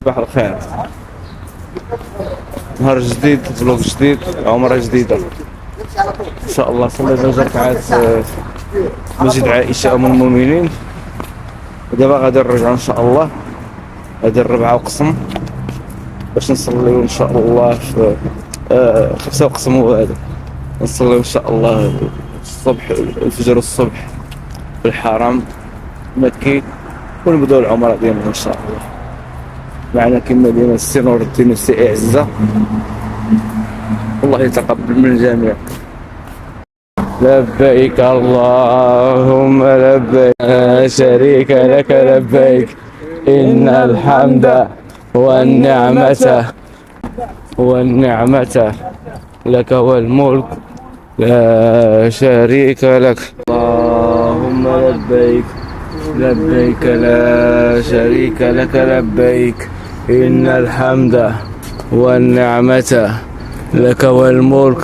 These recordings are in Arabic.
صباح الخير. نهار جديد، فلوق جديد، عمرة جديدة إن شاء الله. صلينا 2 ركعات في مسجد عائشة أم المؤمنين، ودابا غادي نرجعو إن شاء الله. غادي الربعة وقسم باش نصليو إن شاء الله في 5 وقسم هو هذا. نصليو إن شاء الله الصبح، الفجر الصبح في الحرم المكي، ونبداو العمرة ديالنا إن شاء الله. معنا كما ديما السي نور الدين والسي عزة، الله يتقبل من الجميع. لبيك اللهم لبيك، لا شريك لك لبيك، إن الحمد والنعمة لك والملك لا شريك لك. اللهم لبيك لبيك لا شريك لك لبيك، إن الحمد والنعمة لك والملك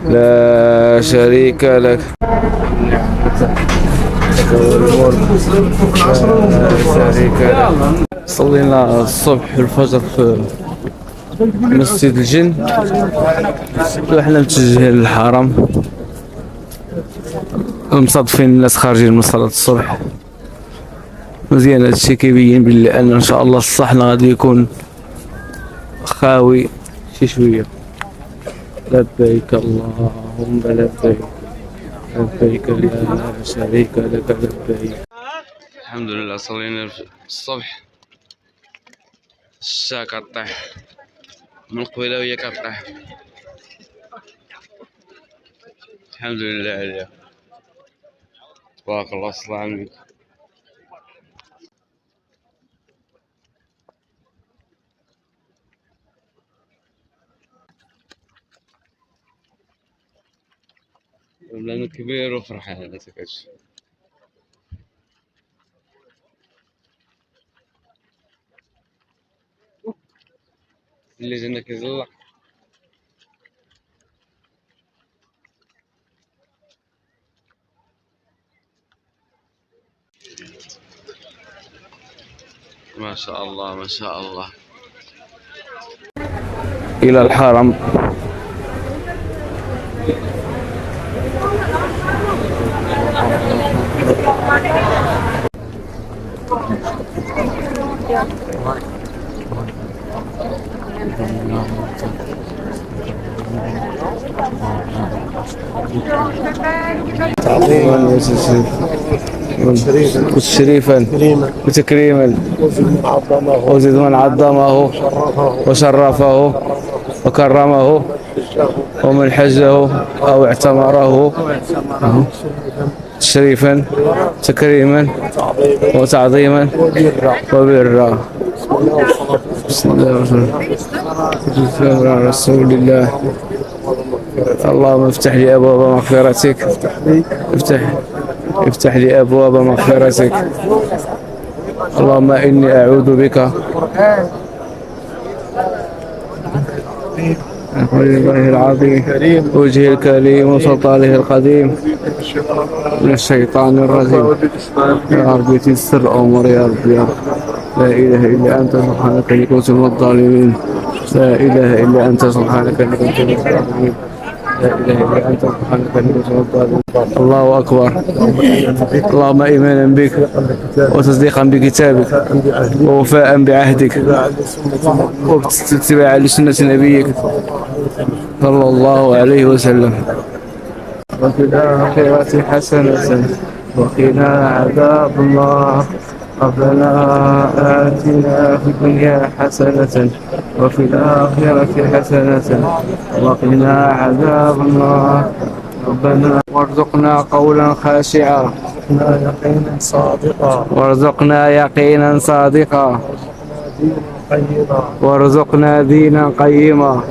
لا شريك لك. صلينا الصبح الفجر في مسجد الجن، وحنا متجهين للحرم، مصادفين الناس خارجين من صلاة الصبح. مزيان هادشي كيبين بلي ان شاء الله الصحن غادي يكون خاوي شي شويه. لبيك اللهم لبيك لبيك لا شريك لك لبيك. الحمد لله صلينا الصبح، الشا كطيح من قبيله وهي كطيح، الحمد لله عليها، تبارك الله. صلى على النبي. لأنه كبير وفرحان على تكاش اللي جانا كيزلق. ما شاء الله ما شاء الله. إلى الحرم. تعظيما وتشريفا وتكريما، وزد من عظمه وشرفه وكرمه، ومن حجه أو اعتمره تشريفا تكريما وتعظيما وبرا. بسم الله الرحمن الرحيم. على رسول الله. اللهم افتح لي أبواب مغفرتك، افتح لي أبواب مغفرتك. اللهم إني أعوذ بك الله العظيم وجهه الكريم وسلطانه القديم من الشيطان الرجيم. يا رب تيسر أمور يا رب يا رب. لا إله إلا أنت سبحانك إني كنت من الظالمين. لا إله إلا أنت سبحانك إني كنت من الظالمين. لا إله إلا أنت سبحانك إني كنت من الظالمين. الله أكبر. اللهم إيمانا بك وتصديقا بكتابك ووفاء بعهدك واتباعا لسنة نبيك صلى الله عليه وسلم. وفي الآخرة حسنة وقنا عذاب النار. ربنا آتنا في الدنيا حسنة وفي الآخرة حسنة وقنا عذاب النار. ربنا وارزقنا قولا خاشعا وارزقنا يقينا صادقا وارزقنا دينا قيما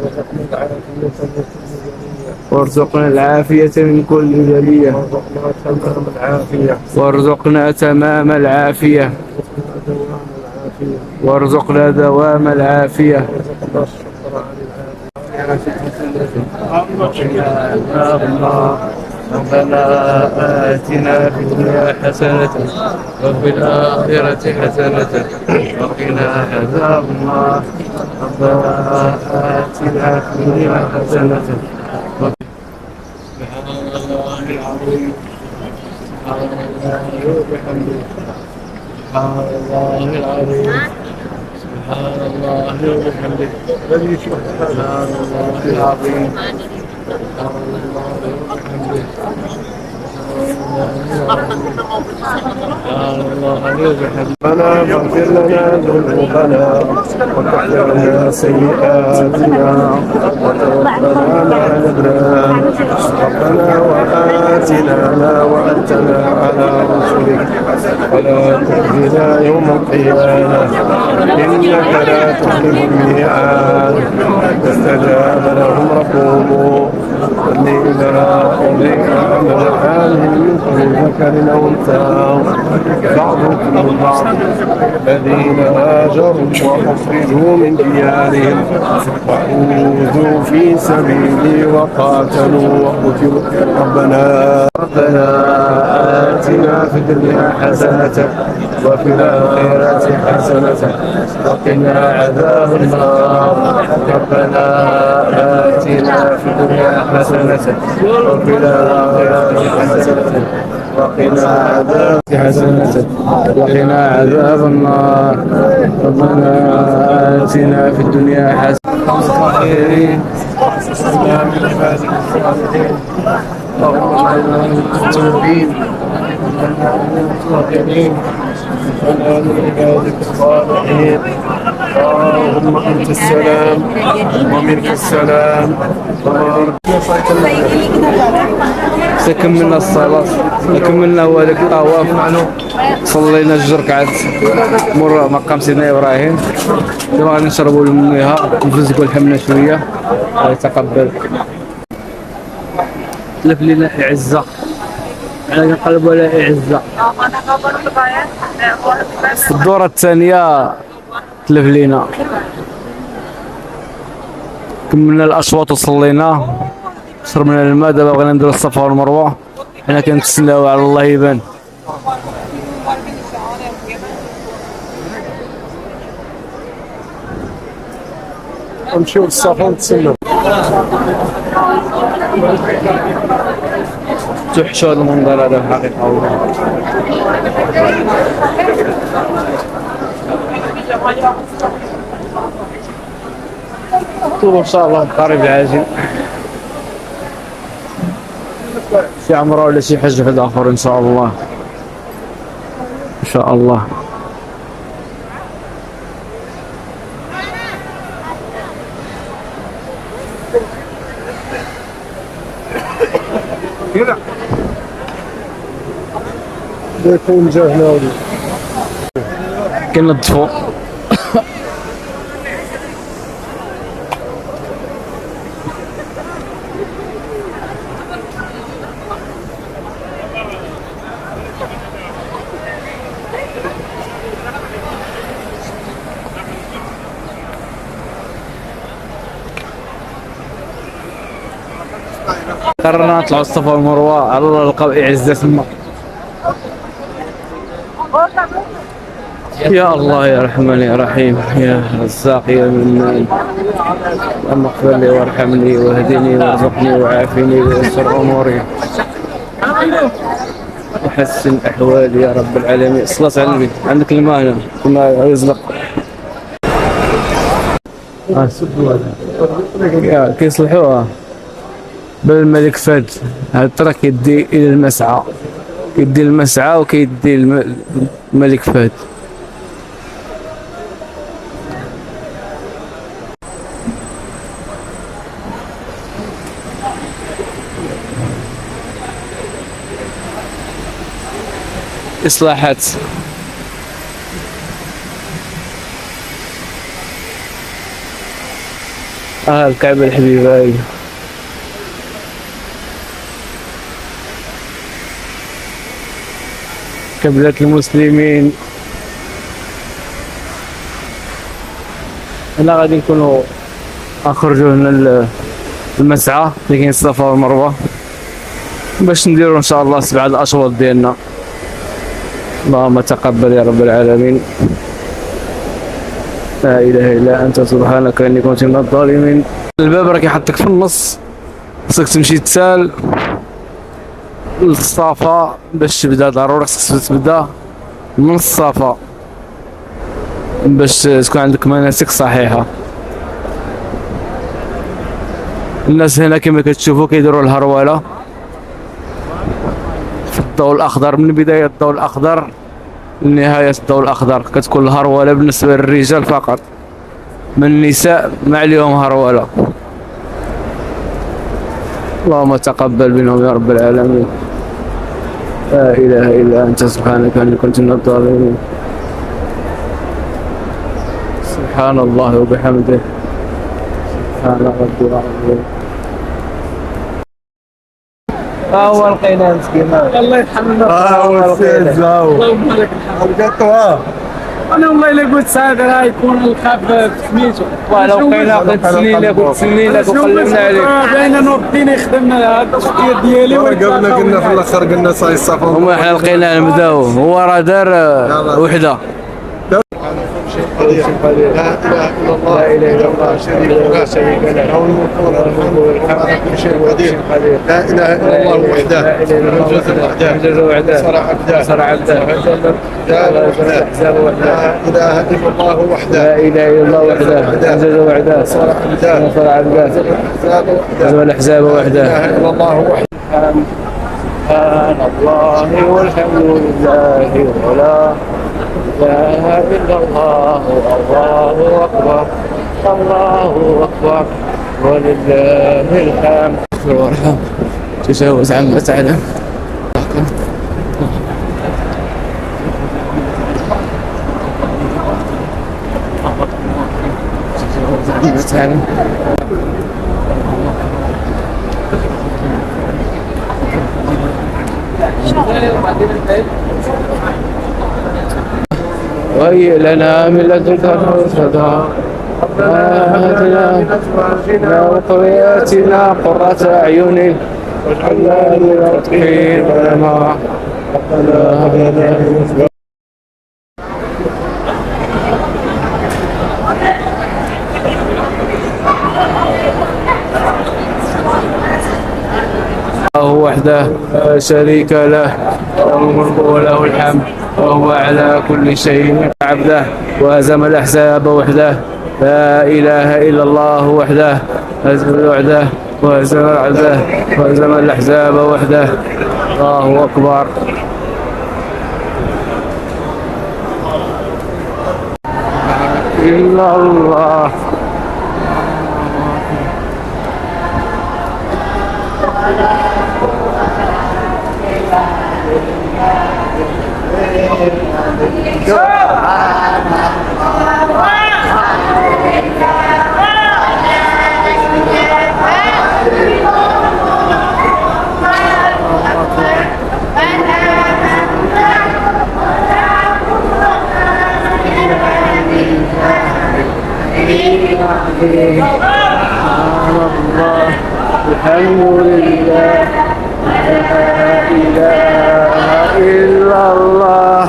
وارزقنا العافية من كل بلية وارزقنا تمام العافية وارزقنا دوام العافية. ربنا آتنا في الدنيا حسنة وفي الآخرة حسنة وقنا عذاب النار. ربنا آتنا في الدنيا حسنة. سبحان الله العظيم. سبحان الله وبحمده. سبحان الله العظيم. سبحان الله وبحمده. سبحان الله العظيم. ربنا اغفر لنا ذنوبنا وكفر عنا سيئاتنا وتوفنا مع الابرار. ربنا وآتنا ما وعدتنا على رسلك ولا تخزنا يوم القيامة إنك لا تخلف الميعاد. فاستجاب لهم ربهم أني لا أضيع عمل عامل منكم ذكر أو أنثى بعضكم من بعض. الذين هاجروا وأخرجوا من ديارهم وأوذوا في سبيلي وقاتلوا وقتلوا. ربنا آتنا في الدنيا حسنة وفي الآخرة حسنة وقنا عذاب النار. ربنا آتنا في الدنيا حسنة وفي الآخرة حسنة وقنا عذاب النار. ربنا آتنا في الدنيا حسنة اللهم اجعلنا من التوابين الصابرين ومن عبادك الصالحين. اللهم انت السلام ومنك السلام. كملنا الصلاة، كملنا هو هذاك الطواف، صلينا جوج ركعات مور مقام سيدنا ابراهيم. دابا غادي نشربوا المياه نفزقوا الحمله شويه. الله يتقبل. تلف لنا عزه، انا كنقلبوا على عزه. في الدوره الثانيه تلف لينا. كملنا الاشواط وصلينا، شربنا الماء. دابا بغينا نديرو الصفا والمروه. حنا كنتسناو على الله يبان. نمشيو للصفا ونتسناو. تحشى هذا المنظر هذا الحقيقه والله. ان شاء الله قريب العاجل شي عمره ولا شي حج واحد اخر ان شاء الله. ان شاء الله. يكون جا هنا كنضفو. قررنا نطلعوا الصفا والمروه على الله نلقاو اعزه تما. يا الله يا رحمن يا رحيم يا رزاق يا منان. اللهم اغفر لي وارحمني واهدني وارزقني وعافني ويسر اموري وحسن احوالي يا رب العالمين. صلاة على النبي. عندك الماء هنا كنا يزلق كيصلحوها بالملك فهد. هذا الطريق كيدي الى المسعى، كيدي المسعى وكيدي الملك فهد. إصلاحات الكعبة الحبيبة هاي. قبلة المسلمين. هنا غادي نكونوا نخرجوا هنا المسعى اللي كاين الصفا والمروة. باش نديرو ان شاء الله 7 الاشواط ديالنا. اللهم تقبل يا رب العالمين. لا اله الا انت سبحانك اني كنت من الظالمين. الباب راه كيحطك في النص، خصك تمشي تسال للصفا باش تبدا، ضروري خصك تبدا من الصفا باش تكون عندك مناسك صحيحه. الناس هنا كما كتشوفوا كيديروا الهروله في الضوء الاخضر، من بدايه الضوء الاخضر لنهايه الضوء الاخضر كتكون الهروله بالنسبه للرجال فقط، من النساء ما عليهم هروله. اللهم تقبل منهم يا رب العالمين. لا اله الا انت سبحانك اني كنت من الظالمين. سبحان الله وبحمده، سبحان ربي العظيم. هو لقينا مسكين الله يرحمنا. هو السيد جاو اللهم لك الحمد. لقيتوها. انا والله الا قلت سعد راه يكون الخاف سميتو، ولو لقينا قد سنينك وتسنينك وقلبنا عليك. بين نور الدين يخدم هذا التشكيل ديالي. قلنا في الاخر قلنا صاي الصفا. هما حنا لقينا نبداو، هو راه دار وحده. لا اله الا الله، لا اله الا الله، لا شريك له، له الملك وله الحمد وله كل شيء قدير. لا اله الا الله وحده، انجز وحده، صرع عبده، لا اله الا الله وحده، لا اله الا الله وحده، انجز وحده، صرع عبده، صرع عبده، هزم الاحزاب وحده. لا اله الا الله وحده. سبحان الله والحمد لله ولا اله الا الله، الله اكبر، الله اكبر ولله الحمد. وارحم تجاوز عما تعلم. تجاوز عما تعلم. وهي لنا من لدنك رشدا، هاتنا من وقرياتنا قرة أعين واجعلنا للمتقين إماما. ربنا هب لنا من الله وحده لا شريك له، له الملك وله الحمد وهو على كل شيء عبده. وهزم الأحزاب وحده، لا إله إلا الله وحده، هزم وحده وهزم عبده وهزم الأحزاب وحده. الله أكبر. إلا الله. الحمد لله، لا إله إلا الله،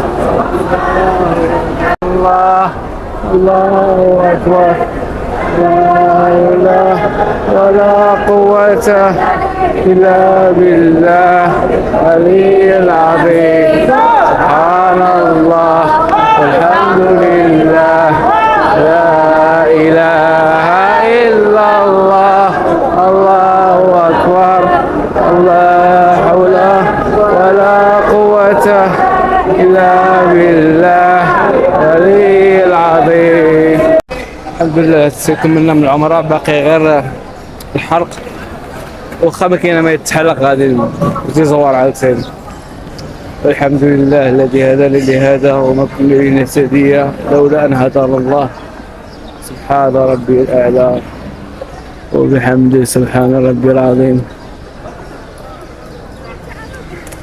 الله الله أكبر. لا إله ولا قوة إلا بالله العلي العظيم. سبحان الله والحمد لله، لا إله إلا الله، الله أكبر. لا حول ولا قوة إلا بالله العلي العظيم. الحمد لله كملنا من العمرة، باقي غير الحرق، واخا ما كاين ما يتحلق غادي نزور عاد ثاني. الحمد لله الذي هداني لهذا وما كنا لنهتدي لولا ان هدانا الله. سبحان ربي الاعلى وبحمده سبحان ربي العظيم.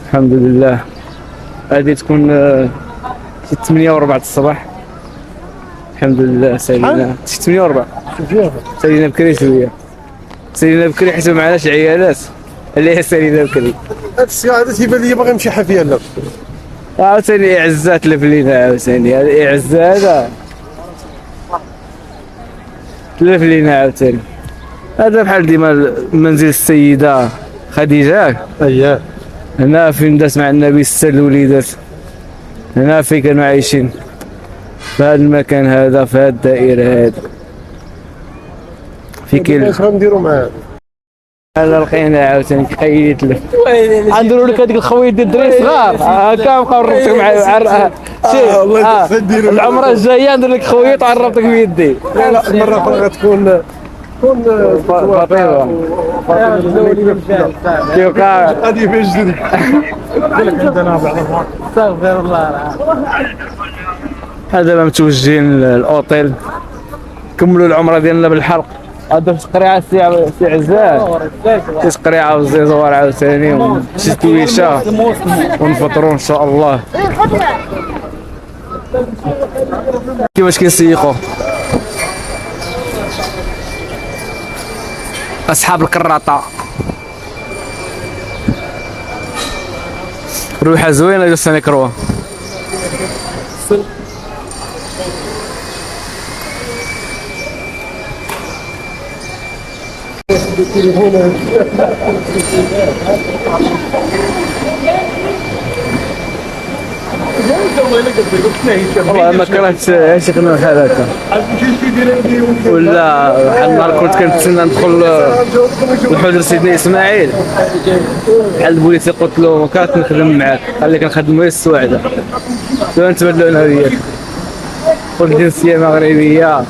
الحمد لله. هذه تكون 8:04 الصباح. الحمد لله سالينا 8:04. سالينا بكري شويه، سالينا بكري حيت ما معناش عيالات اللي سالي بكري هذا السي هذا تيبان لي باغي يمشي حافيا لا. عاوتاني اعزات لفلينا عاوتاني هذه اعزة هذا تلف لينا عاوتاني هذا بحال ديما منزل السيدة خديجة اييه هنا فين داس مع النبي الستة الوليدات هنا فين كانوا عايشين في هذا المكان هذا في هذه الدائرة هذه في كل اش غنديروا معاه؟ انا لقينا عاوتاني كيقيد يتلف غنديروا لك هذيك الخويط ديال الدراري صغار هكا نبقاو نربطك معايا والله نديروا العمره الجايه ندير لك خويط ونربطك بيدي لا المره الاخرى غتكون فاطمه كيوقع غادي يجري عندنا بعض استغفر الله العظيم. هذا ما متوجهين للاوتيل كملوا العمره ديالنا بالحرق هذا في قريعه سي عزاز شي قريعه والزيزوار عاوتاني وشي تويشه ونفطروا ان شاء الله كيفاش كيسيقوا اصحاب الكراطه رويحه زوينه ديال سنكروه والله ما كرهت عيش خدمه بحال هكا ولا بحال النهار كنت كنتسنى ندخل لحجر سيدنا اسماعيل بحال البوليسي قلت له ما كانت نخدم معاك قال لي كنخدم غير السواعده دابا نتبادلوا الهويات قلت جنسيه مغربيه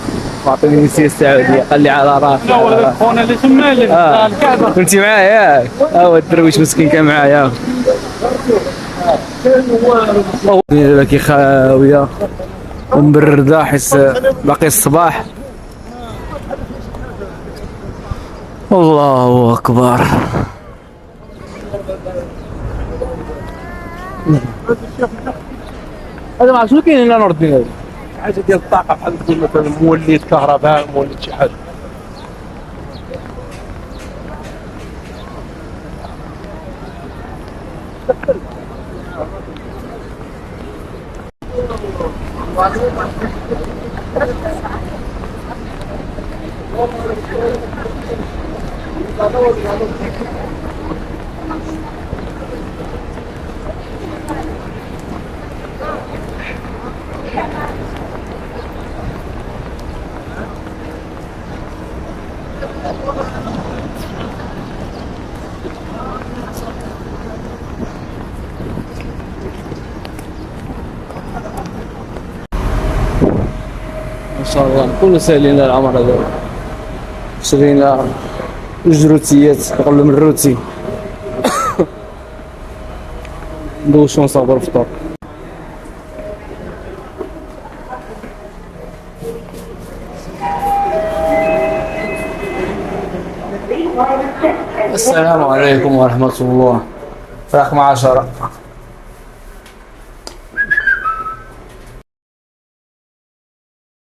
واعطيني الجنسيه السعوديه قال لي على راسي لا ولا خونا اللي تما اللي الكعبه كنت معايا هو الدرويش مسكين كان معايا دابا كي خاويه ومبرده حيت باقي الصباح الله اكبر هذا ما شنو كاين هنا نردين هذا حاجه ديال الطاقه بحال تكون مثلا مولد كهرباء مولد شي حاجه ان شاء الله نكونوا سالينا العمر هذا شرينا جوج روتيات نقول لهم الروتي ندوشو نصاوبوا الفطور السلام عليكم ورحمة الله رقم 10